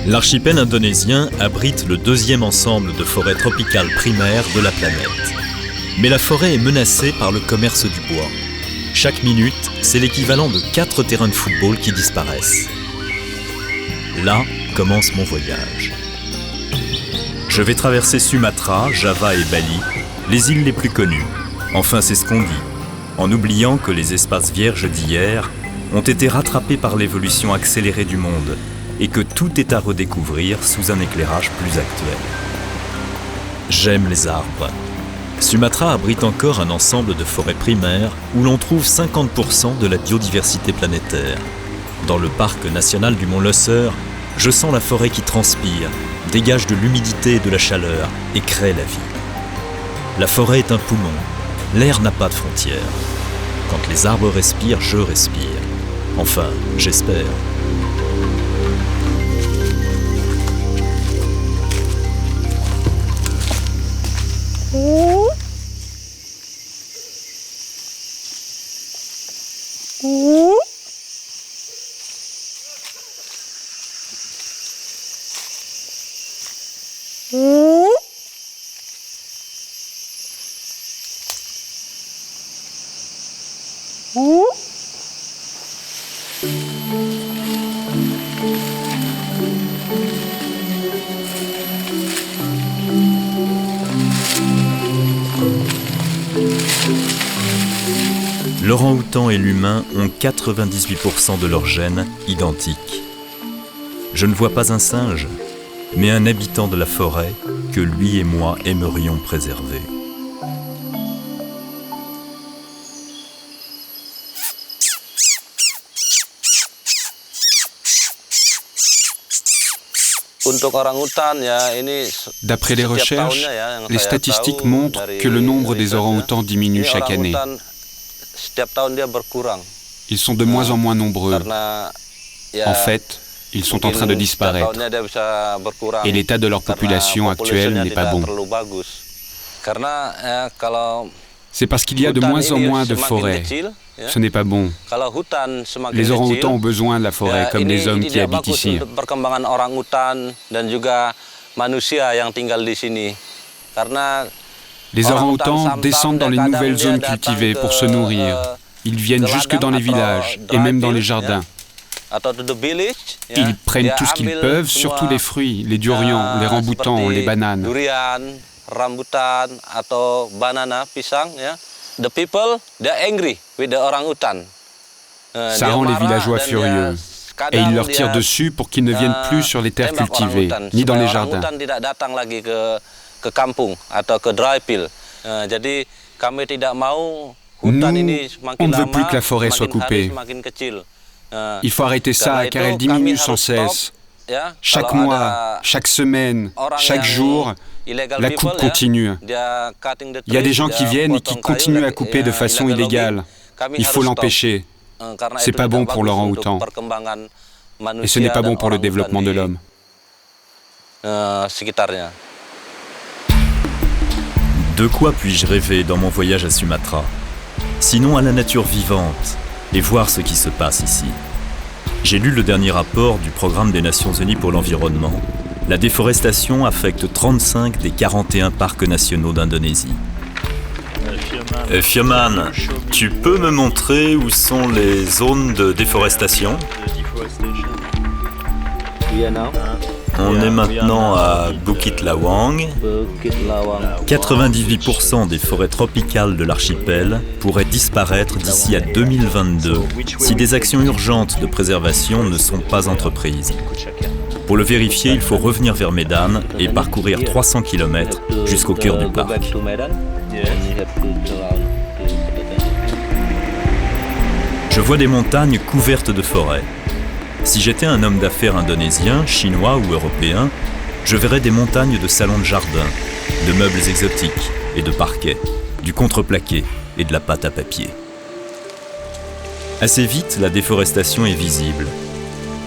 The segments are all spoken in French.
L'archipel indonésien abrite le deuxième ensemble de forêts tropicales primaires de la planète. Mais la forêt est menacée par le commerce du bois. Chaque minute, c'est l'équivalent de 4 terrains de football qui disparaissent. Là commence mon voyage. Je vais traverser Sumatra, Java et Bali, les îles les plus connues. Enfin, c'est ce qu'on dit, en oubliant que les espaces vierges d'hier ont été rattrapés par l'évolution accélérée du monde et que tout est à redécouvrir sous un éclairage plus actuel. J'aime les arbres. Sumatra abrite encore un ensemble de forêts primaires où l'on trouve 50% de la biodiversité planétaire. Dans le parc national du Mont Leuser, je sens la forêt qui transpire, dégage de l'humidité et de la chaleur et crée la vie. La forêt est un poumon. L'air n'a pas de frontières. Quand les arbres respirent, je respire. Enfin, j'espère. L'orang-outan et l'humain ont 98% de leurs gènes identiques. Je ne vois pas un singe, mais un habitant de la forêt que lui et moi aimerions préserver. D'après les recherches, les statistiques montrent que le nombre des orang-outans diminue chaque année. Ils sont de moins en moins nombreux. En fait, ils sont en train de disparaître. Et l'état de leur population actuelle n'est pas bon. C'est parce qu'il y a de moins en moins de forêts. Ce n'est pas bon. Les orang-outans ont besoin de la forêt, comme les hommes qui habitent ici. Les orang-outans descendent dans les nouvelles zones cultivées pour se nourrir. Ils viennent jusque dans les villages et même dans les jardins. Ils prennent tout ce qu'ils peuvent, surtout les fruits, les durians, les ramboutans, les bananes. Ça rend les villageois furieux. Et ils leur tirent dessus pour qu'ils ne viennent plus sur les terres cultivées, ni dans les jardins. Nous, on ne veut plus que la forêt soit coupée. Il faut arrêter ça, car elle diminue sans cesse. Chaque mois, chaque semaine, chaque jour, la coupe continue. Il y a des gens qui viennent et qui continuent à couper de façon illégale. Il faut l'empêcher. C'est pas bon pour l'orang-outan. Et ce n'est pas bon pour le développement de l'homme. De quoi puis-je rêver dans mon voyage à Sumatra? Sinon à la nature vivante et voir ce qui se passe ici. J'ai lu le dernier rapport du Programme des Nations Unies pour l'environnement. La déforestation affecte 35 des 41 parcs nationaux d'Indonésie. Firman, tu peux me montrer où sont les zones de déforestation? On est maintenant à Bukit Lawang. 98% des forêts tropicales de l'archipel pourraient disparaître d'ici à 2022 si des actions urgentes de préservation ne sont pas entreprises. Pour le vérifier, il faut revenir vers Medan et parcourir 300 km jusqu'au cœur du parc. Je vois des montagnes couvertes de forêts. Si j'étais un homme d'affaires indonésien, chinois ou européen, je verrais des montagnes de salons de jardin, de meubles exotiques et de parquets, du contreplaqué et de la pâte à papier. Assez vite, la déforestation est visible,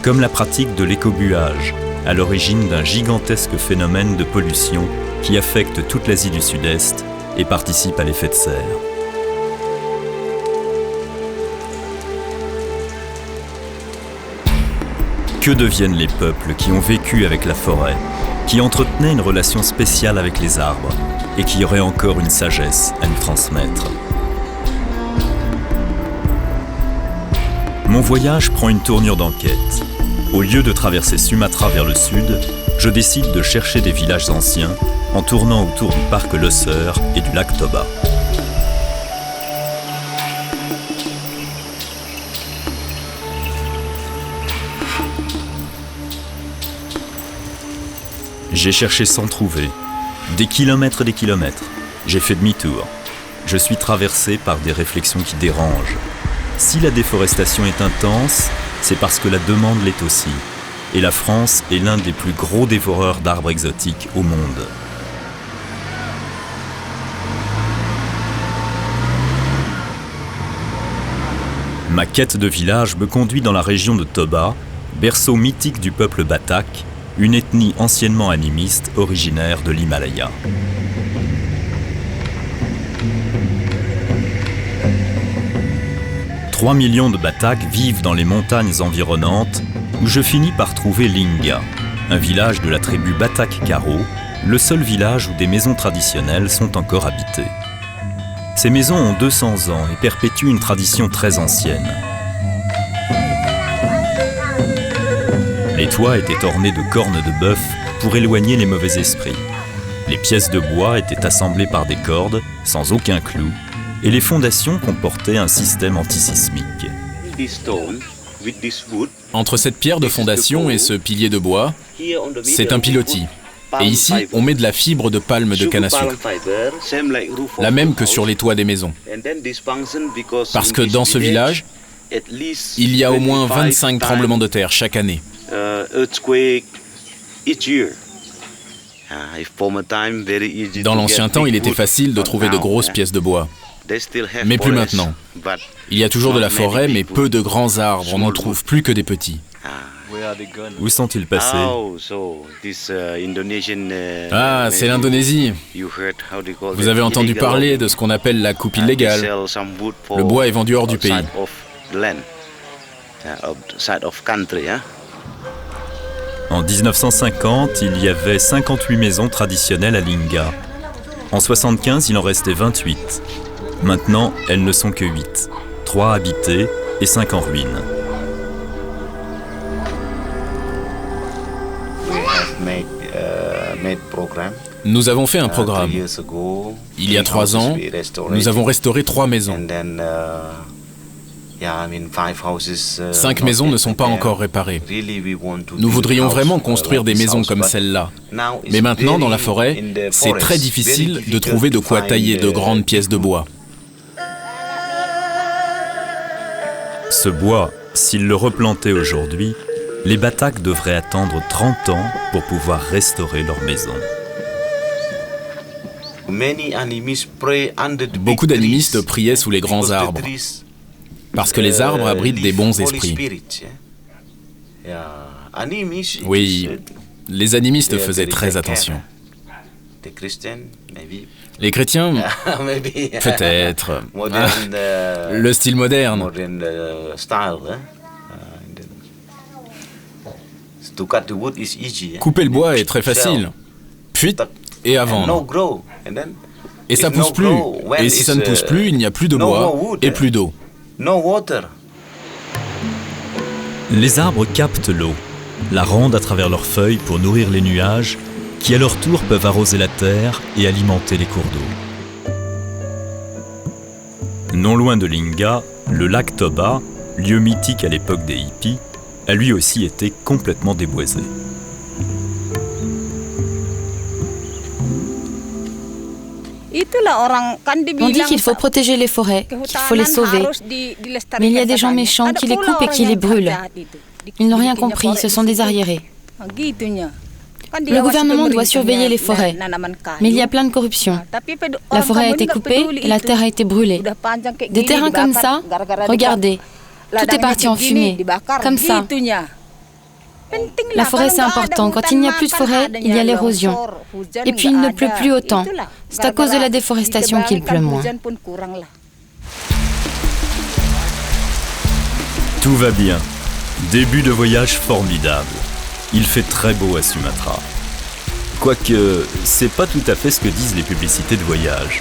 comme la pratique de l'écobuage, à l'origine d'un gigantesque phénomène de pollution qui affecte toute l'Asie du Sud-Est et participe à l'effet de serre. Que deviennent les peuples qui ont vécu avec la forêt, qui entretenaient une relation spéciale avec les arbres et qui auraient encore une sagesse à nous transmettre? Mon voyage prend une tournure d'enquête. Au lieu de traverser Sumatra vers le sud, je décide de chercher des villages anciens en tournant autour du parc Loser et du lac Toba. J'ai cherché sans trouver. Des kilomètres et des kilomètres. J'ai fait demi-tour. Je suis traversé par des réflexions qui dérangent. Si la déforestation est intense, c'est parce que la demande l'est aussi. Et la France est l'un des plus gros dévoreurs d'arbres exotiques au monde. Ma quête de village me conduit dans la région de Toba, berceau mythique du peuple Batak, une ethnie anciennement animiste originaire de l'Himalaya. « 3 millions de Bataks vivent dans les montagnes environnantes où je finis par trouver Linga, un village de la tribu Batak Karo, le seul village où des maisons traditionnelles sont encore habitées. Ces maisons ont 200 ans et perpétuent une tradition très ancienne. Les toits étaient ornés de cornes de bœuf pour éloigner les mauvais esprits. Les pièces de bois étaient assemblées par des cordes, sans aucun clou, et les fondations comportaient un système antisismique. Entre cette pierre de fondation et ce pilier de bois, c'est un pilotis. Et ici, on met de la fibre de palme de canne à sucre, la même que sur les toits des maisons. Parce que dans ce village, il y a au moins 25 tremblements de terre chaque année. Dans l'ancien temps, il était facile de trouver de grosses pièces de bois. Mais plus maintenant. Il y a toujours de la forêt, mais peu de grands arbres. On n'en trouve plus que des petits. Où sont-ils passés? Ah, c'est l'Indonésie. Vous avez entendu parler de ce qu'on appelle la coupe illégale. Le bois est vendu hors du pays. En 1950, il y avait 58 maisons traditionnelles à Linga. En 1975, il en restait 28. Maintenant, elles ne sont que 8. 3 habitées et 5 en ruine. Nous avon fait un programme. Il y a 3 ans, nous avons restauré 3 maisons. 5 maisons ne sont pas encore réparées. Nous voudrions vraiment construire des maisons comme celle-là. Mais maintenant, dans la forêt, c'est très difficile de trouver de quoi tailler de grandes pièces de bois. Ce bois, s'ils le replantaient aujourd'hui, les Bataks devraient attendre 30 ans pour pouvoir restaurer leur maison. Beaucoup d'animistes priaient sous les grands arbres, parce que les arbres abritent des bons esprits. Oui, les animistes faisaient très attention. Les chrétiens, peut-être. Le style moderne. Couper le bois est très facile. Puis, et à vendre. Et ça pousse plus. Et si ça ne pousse plus, il n'y a plus de bois et plus d'eau. Les arbres captent l'eau, la rendent à travers leurs feuilles pour nourrir les nuages, qui à leur tour peuvent arroser la terre et alimenter les cours d'eau. Non loin de Linga, le lac Toba, lieu mythique à l'époque des hippies, a lui aussi été complètement déboisé. On dit qu'il faut protéger les forêts, qu'il faut les sauver. Mais il y a des gens méchants qui les coupent et qui les brûlent. Ils n'ont rien compris, ce sont des arriérés. Le gouvernement doit surveiller les forêts, mais il y a plein de corruption. La forêt a été coupée et la terre a été brûlée. Des terrains comme ça, regardez, tout est parti en fumée, comme ça. La forêt, c'est important. Quand il n'y a plus de forêt, il y a l'érosion. Et puis il ne pleut plus autant. C'est à cause de la déforestation qu'il pleut moins. Tout va bien. Début de voyage formidable. Il fait très beau à Sumatra. Quoique, c'est pas tout à fait ce que disent les publicités de voyage.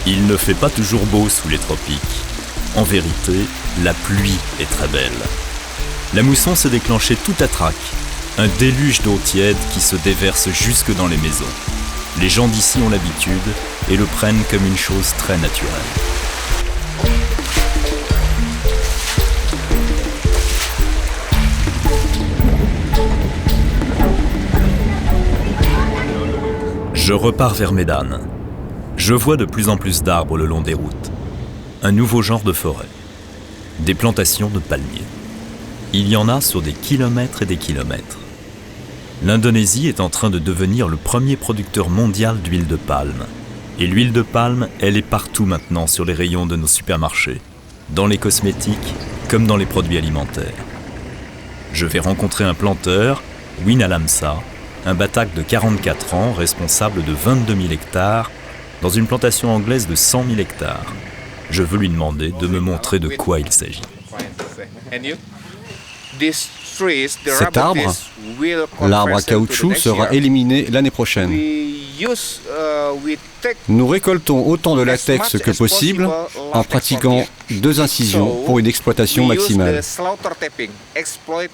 Il ne fait pas toujours beau sous les tropiques. En vérité, la pluie est très belle. La mousson se déclenchait tout à trac. Un déluge d'eau tiède qui se déverse jusque dans les maisons. Les gens d'ici ont l'habitude et le prennent comme une chose très naturelle. Je repars vers Medan. Je vois de plus en plus d'arbres le long des routes. Un nouveau genre de forêt. Des plantations de palmiers. Il y en a sur des kilomètres et des kilomètres. L'Indonésie est en train de devenir le premier producteur mondial d'huile de palme. Et l'huile de palme, elle est partout maintenant sur les rayons de nos supermarchés. Dans les cosmétiques, comme dans les produits alimentaires. Je vais rencontrer un planteur, Win Alamsa, un Batak de 44 ans, responsable de 22 000 hectares, dans une plantation anglaise de 100 000 hectares. Je veux lui demander de me montrer de quoi il s'agit. Cet arbre, l'arbre à caoutchouc, sera éliminé l'année prochaine. Nous récoltons autant de latex que possible en pratiquant 2 incisions pour une exploitation maximale.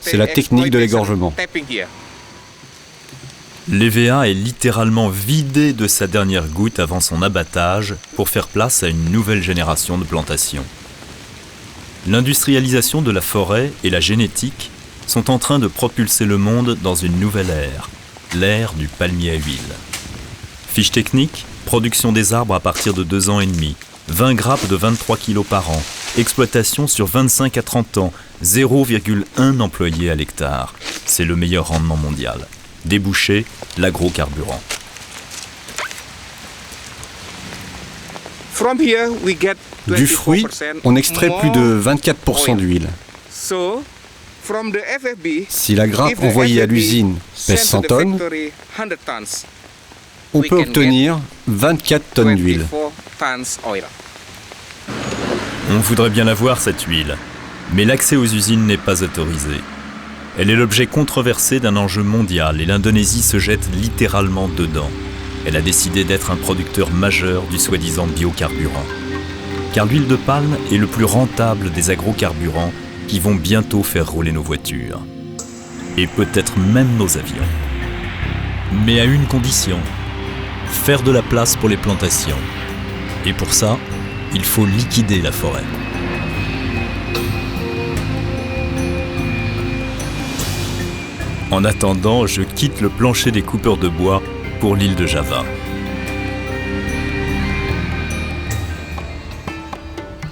C'est la technique de l'égorgement. L'EVA est littéralement vidé de sa dernière goutte avant son abattage pour faire place à une nouvelle génération de plantations. L'industrialisation de la forêt et la génétique sont en train de propulser le monde dans une nouvelle ère, l'ère du palmier à huile. Fiche technique, production des arbres à partir de 2 ans et demi, 20 grappes de 23 kg par an, exploitation sur 25 à 30 ans, 0,1 employé à l'hectare. C'est le meilleur rendement mondial. Débouché, l'agrocarburant. Du fruit, on extrait plus de 24% d'huile. Si la grappe envoyée à l'usine pèse 100 tonnes, on peut obtenir 24 tonnes d'huile. On voudrait bien avoir cette huile, mais l'accès aux usines n'est pas autorisé. Elle est l'objet controversé d'un enjeu mondial et l'Indonésie se jette littéralement dedans. Elle a décidé d'être un producteur majeur du soi-disant biocarburant. Car l'huile de palme est le plus rentable des agrocarburants qui vont bientôt faire rouler nos voitures. Et peut-être même nos avions. Mais à une condition, faire de la place pour les plantations. Et pour ça, il faut liquider la forêt. En attendant, je quitte le plancher des coupeurs de bois pour l'île de Java.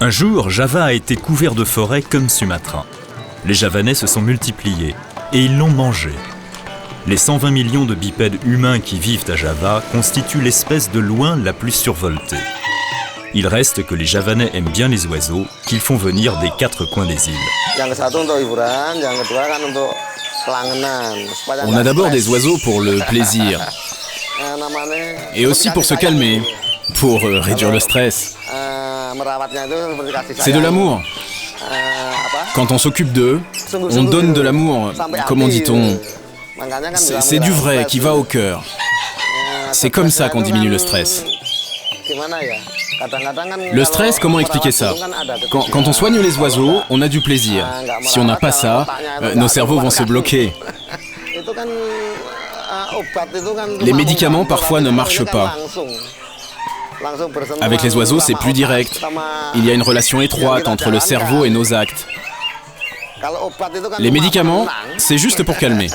Un jour, Java a été couvert de forêts comme Sumatra. Les Javanais se sont multipliés et ils l'ont mangé. Les 120 millions de bipèdes humains qui vivent à Java constituent l'espèce de loin la plus survoltée. Il reste que les Javanais aiment bien les oiseaux qu'ils font venir des 4 coins des îles. On a d'abord des oiseaux pour le plaisir. Et aussi pour se calmer, pour réduire le stress. C'est de l'amour. Quand on s'occupe d'eux, on donne de l'amour, comment dit-on ? C'est du vrai qui va au cœur. C'est comme ça qu'on diminue le stress. Le stress, comment expliquer ça ? Quand on soigne les oiseaux, on a du plaisir. Si on n'a pas ça, nos cerveaux vont se bloquer. Les médicaments, parfois, ne marchent pas. Avec les oiseaux, c'est plus direct. Il y a une relation étroite entre le cerveau et nos actes. Les médicaments, c'est juste pour calmer.